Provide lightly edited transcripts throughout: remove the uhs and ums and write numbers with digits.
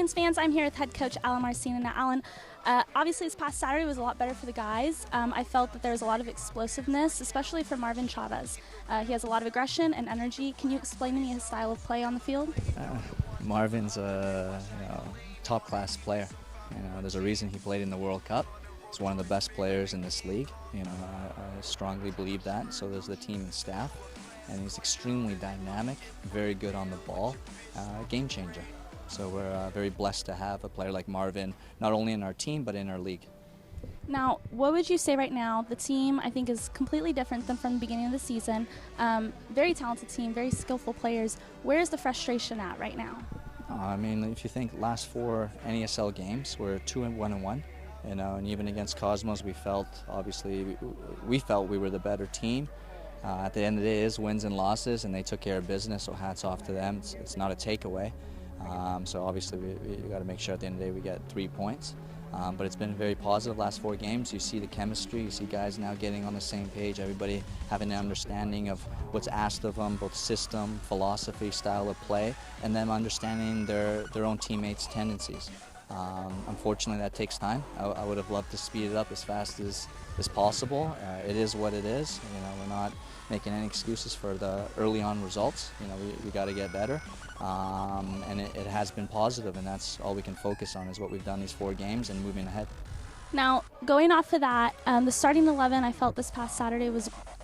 Scorpions fans, I'm here with head coach Alen Marcina. Now, Alen, obviously this past Saturday was a lot better for the guys. I felt that there was a lot of explosiveness, especially for Marvin Chavez. He has a lot of aggression and energy. Can you explain to me his style of play on the field? Marvin's a top-class player. There's a reason he played in the World Cup. He's one of the best players in this league. I strongly believe that. So does the team and staff. And he's extremely dynamic, very good on the ball, game changer. So we're very blessed to have a player like Marvin, not only in our team, but in our league. Now, what would you say right now? The team, I think, is completely different than from the beginning of the season. Very talented team, very skillful players. Where's the frustration at right now? I mean, if you think last 4 NASL games, we're 2-1-1. And even against Cosmos, we felt we were the better team. At the end of the day, it is wins and losses, and they took care of business, so hats off to them. It's not a takeaway. So obviously we got to make sure at the end of the day we get 3 points. But it's been very positive last 4 games. You see the chemistry, you see guys now getting on the same page, everybody having an understanding of what's asked of them, both system, philosophy, style of play, and them understanding their own teammates' tendencies. Unfortunately, that takes time. I would have loved to speed it up as fast as possible. It is what it is. We're not making any excuses for the early on results. We got to get better, and it has been positive, and that's all we can focus on is what we've done these 4 games and moving ahead. Now, going off of that, the starting 11, I felt this past Saturday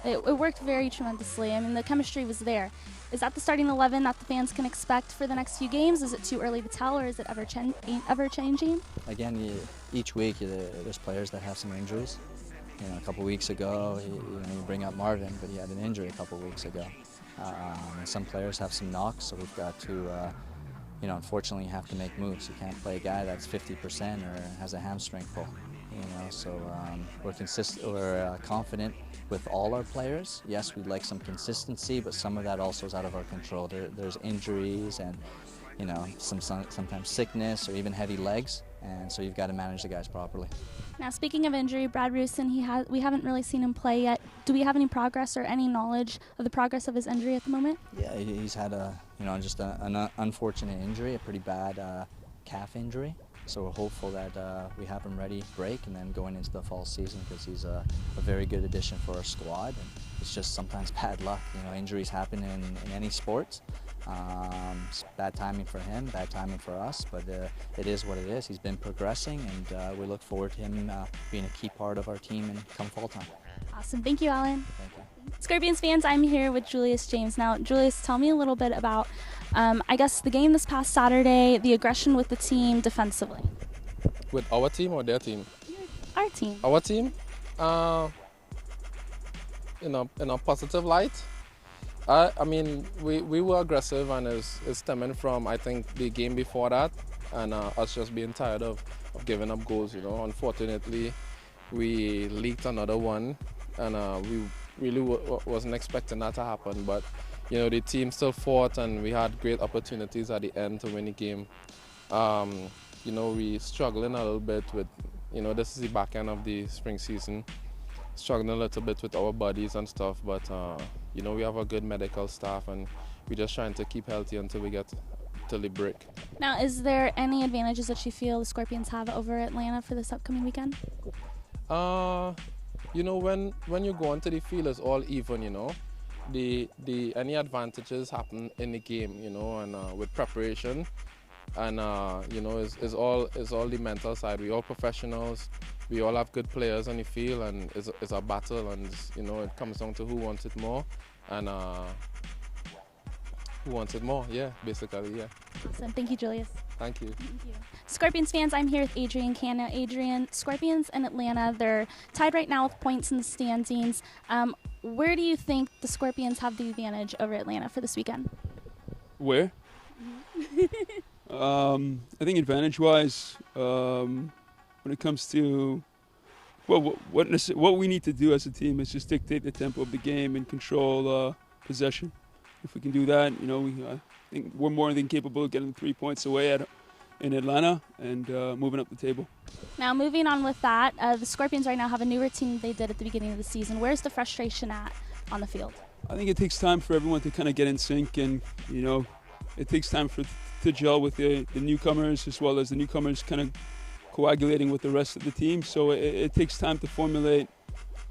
it worked very tremendously. I mean, the chemistry was there. Is that the starting 11 that the fans can expect for the next few games? Is it too early to tell, or is it ever changing? Again, each week there's players that have some injuries. A couple weeks ago, you bring up Marvin, but he had an injury a couple weeks ago. And some players have some knocks, so we've got to, unfortunately, you have to make moves. You can't play a guy that's 50% or has a hamstring pull. So we're confident with all our players. Yes, we'd like some consistency, but some of that also is out of our control. There's injuries and sometimes sickness or even heavy legs, and so you've got to manage the guys properly. Now, speaking of injury, Brad Rusin, we haven't really seen him play yet. Do we have any progress or any knowledge of the progress of his injury at the moment? Yeah, he's had just an unfortunate injury, a pretty bad calf injury. So we're hopeful that we have him ready to break and then going into the fall season, because he's a very good addition for our squad. And it's just sometimes bad luck. Injuries happen in any sport. It's bad timing for him, bad timing for us, but it is what it is. He's been progressing, and we look forward to him being a key part of our team come fall time. Awesome. Thank you, Alen. Thank you. Scorpions fans, I'm here with Julius James. Now, Julius, tell me a little bit about, I guess, the game this past Saturday, the aggression with the team defensively. With our team or their team? Our team. Our team? In a positive light. I mean, we were aggressive, and it's stemming from, I think, the game before that, and us just being tired of giving up goals. Unfortunately, we leaked another one, and we really wasn't expecting that to happen. But the team still fought, and we had great opportunities at the end to win the game. We struggling a little bit with, this is the back end of the spring season, struggling a little bit with our bodies and stuff, but we have a good medical staff, and we're just trying to keep healthy until we get till the break. Now, is there any advantages that you feel the Scorpions have over Atlanta for this upcoming weekend? When you go onto the field, it's all even. Any advantages happen in the game, and with preparation, and it's all the mental side. We all professionals. We all have good players on the field, and it's a battle, and it comes down to who wants it more, and who wants it more. Yeah, basically, yeah. Awesome. Thank you, Julius. Thank you. Thank you. Scorpions fans, I'm here with Adrian Cann. Now, Adrian, Scorpions and Atlanta, they're tied right now with points in the standings. Where do you think the Scorpions have the advantage over Atlanta for this weekend? Where? I think advantage-wise, when it comes to what we need to do as a team is just dictate the tempo of the game and control possession. If we can do that, I think we're more than capable of getting 3 points away in Atlanta and moving up the table. Now, moving on with that, the Scorpions right now have a new routine they did at the beginning of the season. Where's the frustration at on the field? I think it takes time for everyone to kind of get in sync and, it takes time to gel with the newcomers, as well as the newcomers kind of coagulating with the rest of the team. So it takes time to formulate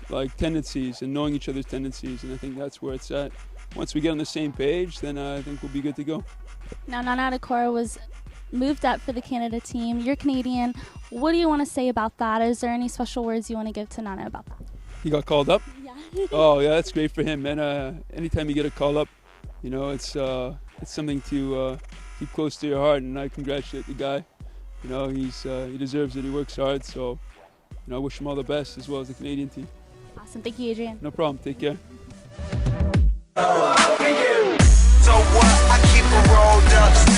like tendencies and knowing each other's tendencies, and I think that's where it's at. Once we get on the same page, then I think we'll be good to go. Now, Nana Adekora was moved up for the Canada team. You're Canadian. What do you want to say about that? Is there any special words you want to give to Nana about that? He got called up? Yeah. Oh, yeah, that's great for him, man. Anytime you get a call up, you know, it's something to keep close to your heart, and I congratulate the guy. You know, he deserves it. He works hard, so you know, I wish him all the best, as well as the Canadian team. Awesome. Thank you, Adrian. No problem. Take care. So what? I keep it rolled up.